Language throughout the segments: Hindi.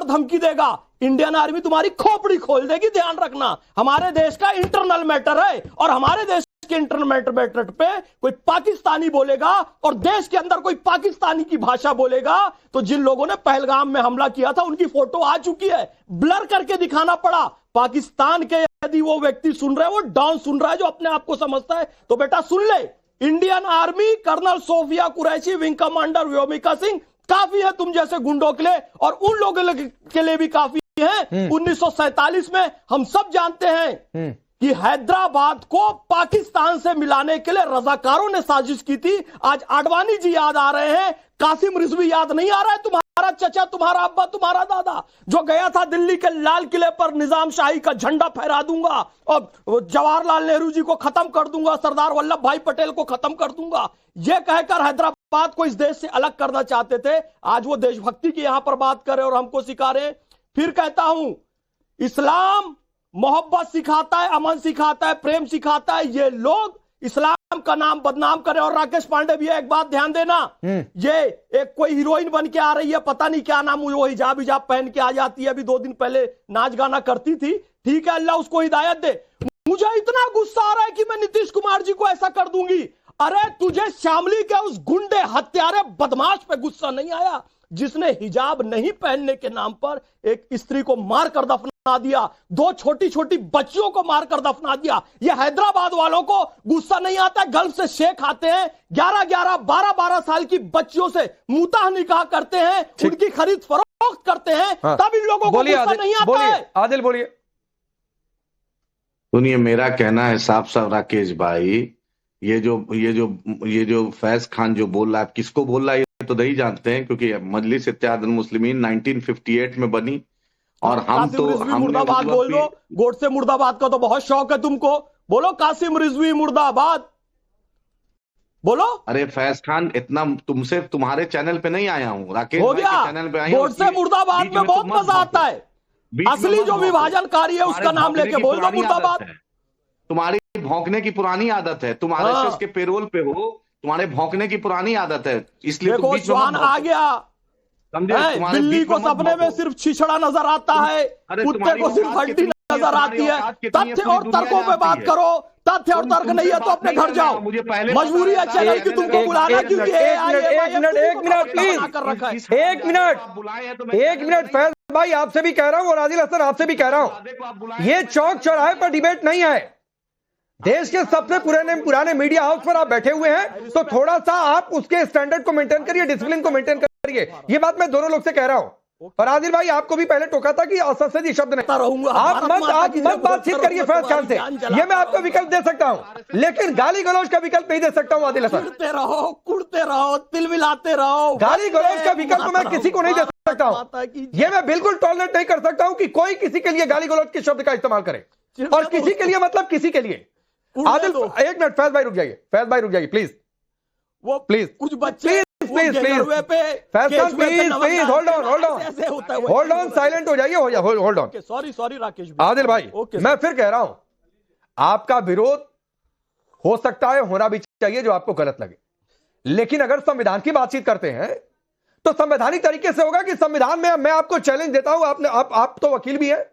धमकी देगा, इंडियन आर्मी तुम्हारी खोपड़ी खोल देगी, ध्यान रखना। हमारे देश का इंटरनल मैटर है, और हमारे देश के इंटरनल मैटर पे कोई पाकिस्तानी बोलेगा और देश के अंदर कोई पाकिस्तानी की भाषा बोलेगा, तो जिन लोगों ने पहलगाम में हमला किया था उनकी फोटो आ चुकी है, ब्लर करके दिखाना पड़ा। पाकिस्तान के यदि वो व्यक्ति सुन रहे हैं, वो डॉन सुन रहा है जो अपने आप को समझता है, तो बेटा सुन ले, Indian army, colonel Sofiya Qureshi, wing commander Vyomika Singh काफी है तुम जैसे गुंडों के लिए, और उन लोगों के लिए भी काफी है। 1947 में हम सब जानते हैं कि हैदराबाद को पाकिस्तान से मिलाने के लिए रजाकारों ने साजिश की थी। आज आडवाणी जी याद आ रहे हैं, कासिम रिजवी याद नहीं आ रहा है, तुम्हारा चचा, तुम्हारा अब्बा, तुम्हारा दादा जो गया था दिल्ली के लाल किले पर, निजाम शाही का झंडा फहरा दूंगा और जवाहरलाल नेहरू जी को खत्म कर दूंगा, सरदार वल्लभ भाई पटेल को खत्म कर दूंगा, यह कहकर हैदराबाद को इस देश से अलग करना चाहते थे। आज वो देशभक्ति की यहां पर बात कर रहे और हमको सिखा रहे। फिर कहता हूं, इस्लाम मोहब्बत सिखाता है, अमन सिखाता है, प्रेम सिखाता है, ये लोग इस्लाम का नाम बदनाम करे। और राकेश पांडे भी एक बात ध्यान देना, ये एक कोई हीरोइन बन के आ रही है, पता नहीं क्या नाम, वो हिजाब पहन के आ जाती है, अभी 2 दिन पहले नाच गाना करती थी, ठीक है, अल्लाह उसको हिदायत दे। मुझे इतना गुस्सा आ रहा है कि मैं नीतीश कुमार जी को ऐसा कर दूंगी। अरे तुझे शामली के उस गुंडे हत्यारे बदमाश पे गुस्सा नहीं आया जिसने हिजाब नहीं पहनने के नाम पर एक स्त्री को मारकर दफना दिया, 2 छोटी छोटी बच्चियों को मारकर दफना दिया। ये हैदराबाद वालों को गुस्सा नहीं आता, गल्फ से शेख आते हैं, 11-11, 12-12 साल की बच्चियों से मुताह निकाह करते हैं, उनकी खरीद फरोख्त करते हैं, तब इन लोगों को गुस्सा नहीं आता है। आदिल बोलिए। सुनिए, मेरा कहना है साफ साफ राकेश भाई, ये जो फैज खान जो बोल रहा है, किसको बोल रहा है तो नहीं जानते हैं, क्योंकि मजलिस इत्तेहादुल मुस्लिमीन 1958 में बनी, और हम मुर्दाबाद बोल दो, गोडसे मुर्दाबाद का तो बहुत शौक है तुमको, बोलो कासिम रिजवी मुर्दाबाद बोलो। अरे फैज खान, इतना तुमसे तुम्हारे चैनल पे नहीं आया हूं, राकेश हो गया, चैनल पे आया। गोडसे मुर्दाबाद में बहुत मजा आता है, असली जो विभाजनकारी है उसका नाम लेके बोल दो मुर्दाबाद। तुम्हारी भौंकने की पुरानी आदत है, तुम आरएसएस के पेरोल पे हो, तुम्हारे भौंकने की पुरानी आदत है, इसलिए देखो श्वान आ गया, बिल्ली को सपने में सिर्फ छिछड़ा नजर आता है, कुत्ते को सिर्फ हड्डी नजर आती है। तथ्य और तर्कों पे बात करो, तथ्य और तर्क नहीं है तो अपने घर जाओ, मजबूरी है चैनल की तुमको बुलाना, क्योंकि एक मिनट फैज भाई आपसे भी कह रहा हूं और आदिल हसन आपसे भी कह रहा हूं, ये चौक चौराहे पर डिबेट नहीं है, देश के सबसे पुराने मीडिया हाउस पर आप बैठे हुए हैं, तो थोड़ा सा आप उसके स्टैंडर्ड को मेंटेन करिए, डिसिप्लिन को मेंटेन करिए। ये बात मैं दोनों लोग से कह रहा हूं। और आदिल भाई आपको भी पहले टोका था कि असंसदीय शब्द नहीं, आप मत बातचीत करिए फैज खान से, ये मैं आपको विकल्प दे सकता हूं, लेकिन गाली गलौज का विकल्प नहीं दे सकता हूं। आदिल हसन, कुड़ते रहो, तिल मिलाते रहो, गाली गलौज का विकल्प मैं किसी को नहीं दे सकता हूं। ये मैं बिल्कुल टॉलरेट नहीं कर सकता हूं कि कोई किसी के लिए गाली गलौज के शब्द का इस्तेमाल करे, और किसी के लिए मतलब किसी के लिए। आदिल एक मिनट, फैज भाई रुक जाइए, फैज भाई रुक जाइए प्लीज, वो प्लीज कुछ बच्चे प्लीज होल्ड ऑन, साइलेंट हो जाइए, hold on. Sorry Rakesh Adil भाई, मैं फिर कह रहा हूं, आपका विरोध हो सकता है, होना भी चाहिए जो आपको गलत लगे, लेकिन अगर संविधान की बातचीत करते हैं तो संवैधानिक तरीके से होगा कि संविधान में मैं आपको चैलेंज देता हूं, आप तो वकील भी हैं,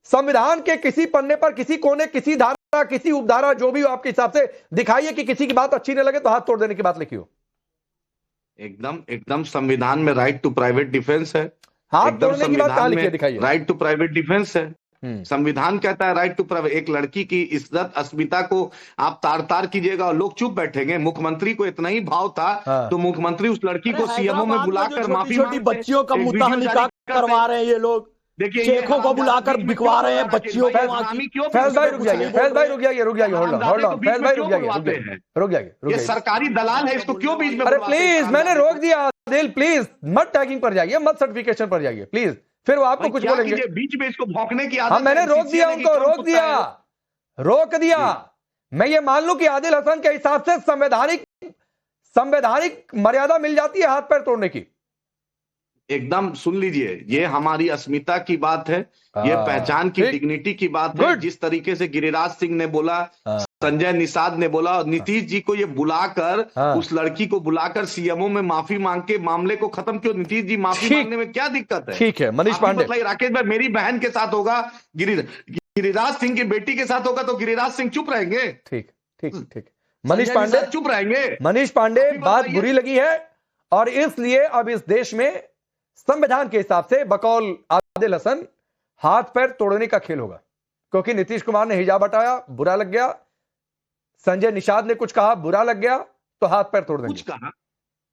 संविधान के किसी पन्ने पर, किसी कोने, किसी धारा, किसी उपधारा, जो भी हो आपके हिसाब से दिखाइए कि किसी की बात अच्छी नहीं लगे तो हाथ तोड़ देने की बात लिखी हो। एकदम संविधान में राइट टू प्राइवेट डिफेंस है, हाथ तोड़ने की बात कहां लिखी है दिखाइए। राइट टू प्राइवेट डिफेंस है, संविधान कहता है राइट टू प्राइवेट। एक लड़की की इज्जत अस्मिता को आप तार कीजिएगा और लोग चुप बैठेंगे। मुख्यमंत्री को इतना ही भाव था तो मुख्यमंत्री उस लड़की को सीएमओ में बुलाकर माफी, छोटी बच्चियों का मुद्दा निकाह करवा रहे हैं ये लोग, देखिए चेखों को बुलाकर बिकवा रहे हैं बच्चियों को। फैज भाई रुक जाइए, फैज भाई रुक जाइए, होल्ड ऑन, फैज भाई रुक जाइए, ये सरकारी दलाल है, इसको क्यों बीच में? अरे प्लीज, मैंने रोक दिया दिल, प्लीज मत टैगिंग पर जाइए, मत सर्टिफिकेशन पर जाइए प्लीज, फिर वो आपको कुछ बोलेंगे। बीच में इसको भौंकने की आदत है, मैंने रोक दिया उनको, रोक दिया। मैं ये मान लूं कि आदिल हसन के हिसाब से संवैधानिक मर्यादा मिल जाती है हाथ पैर तोड़ने की। एकदम सुन लीजिए, ये हमारी अस्मिता की बात है, ये पहचान की, ठीक। डिग्निटी की बात है। गुड। जिस तरीके से गिरिराज सिंह ने बोला, हाँ। संजय निषाद ने बोला, और नीतीश जी को ये बुलाकर, हाँ। उस लड़की को बुलाकर सीएमओ में माफी मांग के मामले को खत्म क्यों? नीतीश जी माफी ठीक। मांगने में क्या दिक्कत है? ठीक है मनीष आप ही पांडे। बताइए, राकेश भाई, मेरी बहन के साथ होगा, गिरिराज सिंह की बेटी के साथ होगा तो गिरिराज सिंह चुप रहेंगे? ठीक ठीक ठीक। मनीष संजय पांडे निषाद चुप रहेंगे? मनीष पांडे, आप ही बात बताइए। बुरी लगी है और इसलिए अब इस देश में संविधान के हिसाब से बकौल आदिल हसन हाथ पैर तोड़ने का खेल होगा, क्योंकि नीतीश कुमार ने हिजाब हटाया, बुरा लग गया, संजय निषाद ने कुछ कहा, बुरा लग गया, तो हाथ पैर तोड़ देंगे। कुछ कहा,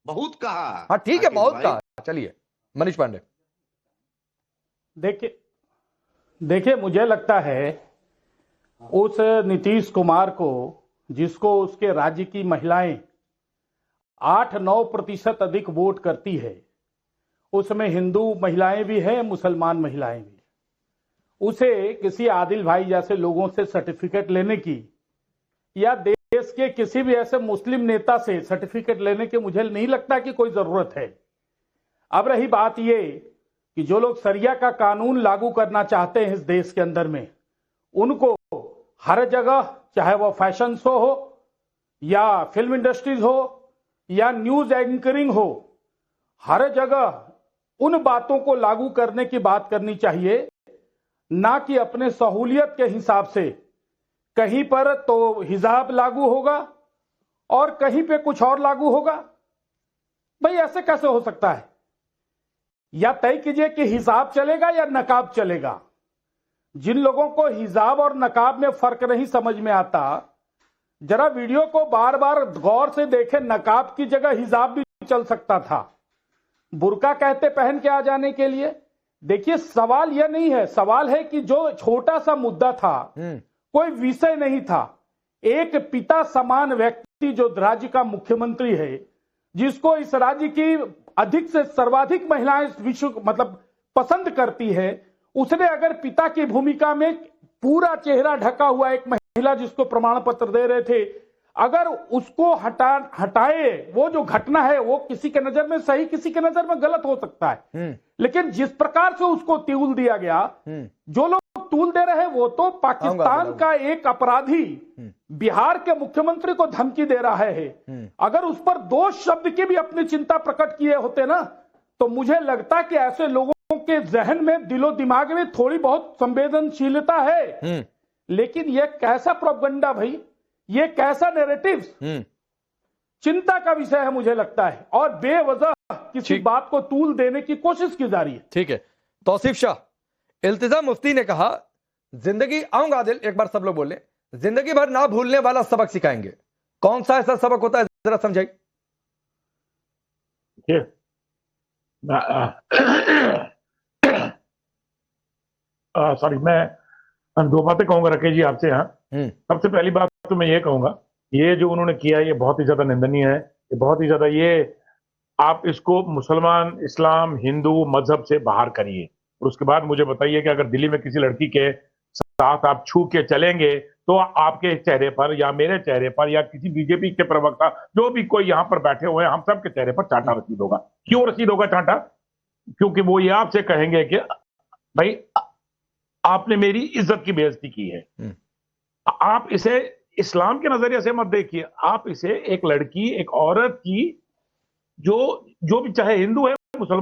बहुत कहा। हाँ ठीक है, राकेश बहुत भाई। कहा। चलिए मनीष पांडे। देखिए मुझे लगता है उस नीतीश कुमार को, जिसको उसके राज्य की महिलाएं 8-9% अधिक वोट करती है, उसमें हिंदू महिलाएं भी हैं, मुसलमान महिलाएं भी, उसे किसी आदिल भाई जैसे लोगों से सर्टिफिकेट लेने की या देश के किसी भी ऐसे मुस्लिम नेता से सर्टिफिकेट लेने की मुझे नहीं लगता कि कोई जरूरत है। अब रही बात ये कि जो लोग शरिया का कानून लागू करना चाहते हैं इस देश के अंदर में, उनको हर जगह, चाहे वो फैशन शो हो या फिल्म इंडस्ट्रीज हो या न्यूज एंकरिंग हो, हर जगह उन बातों को लागू करने की बात करनी चाहिए, ना कि अपने सहूलियत के हिसाब से। कहीं पर तो हिजाब लागू होगा और कहीं पे कुछ और लागू होगा। भाई ऐसे कैसे हो सकता है? या तय कीजिए कि हिजाब चलेगा या नकाब चलेगा। जिन लोगों को हिजाब और नकाब में फर्क नहीं समझ में आता, जरा वीडियो को बार बार गौर से देखें। नकाब की जगह हिजाब भी चल सकता था, बुर्का कहते पहन के आ जाने के लिए। देखिए सवाल यह नहीं है, सवाल है कि जो छोटा सा मुद्दा था, कोई विषय नहीं था, एक पिता समान व्यक्ति जो राज्य का मुख्यमंत्री है, जिसको इस राज्य की अधिक से सर्वाधिक महिलाएं विश्व मतलब पसंद करती है, उसने अगर पिता की भूमिका में पूरा चेहरा ढका हुआ एक महिला जिसको प्रमाण पत्र दे रहे थे, अगर उसको हटाए, वो जो घटना है वो किसी के नजर में सही, किसी के नजर में गलत हो सकता है, लेकिन जिस प्रकार से उसको तूल दिया गया, जो लोग तूल दे रहे हैं वो तो पाकिस्तान का एक अपराधी बिहार के मुख्यमंत्री को धमकी दे रहा है। अगर उस पर 2 शब्द की भी अपनी चिंता प्रकट किए होते ना, तो मुझे लगता कि ऐसे लोगों के जहन में, दिलो दिमाग में थोड़ी बहुत संवेदनशीलता है। लेकिन यह कैसा प्रोपगंडा भाई, ये कैसा नैरेटिव, चिंता का विषय है मुझे लगता है, और बेवजह किसी बात को तूल देने की कोशिश की जा रही है। ठीक है। तौसीफ शाह, इल्तिजा मुफ्ती ने कहा जिंदगी, आऊंगा आदिल, एक बार सब लोग बोले, जिंदगी भर ना भूलने वाला सबक सिखाएंगे। कौन सा ऐसा सबक होता है, जरा समझाइए। सॉरी, मैं 2 बातें कहूंगा राकेश जी आपसे। यहाँ सबसे पहली बात तो मैं ये कहूंगा, ये जो उन्होंने किया है ये बहुत ही ज्यादा निंदनीय है, ये बहुत ही ज्यादा, ये आप इसको मुसलमान, इस्लाम, हिंदू मजहब से बाहर करिए, और उसके बाद मुझे बताइए कि अगर दिल्ली में किसी लड़की के साथ आप छू के चलेंगे तो आपके चेहरे पर या मेरे चेहरे पर या किसी बीजेपी के प्रवक्ता, जो भी कोई यहाँ पर बैठे हुए हैं, हम सब के चेहरे पर चांटा रसीद होगा। क्यों रसीद होगा चांटा? क्योंकि वो ये आपसे कहेंगे कि भाई आपने मेरी इज्जत की बेइज्जती की है। आप इसे इस्लाम के नजरिए से मत देखिए, आप इसे एक लड़की, एक औरत की, जो भी चाहे हिंदू है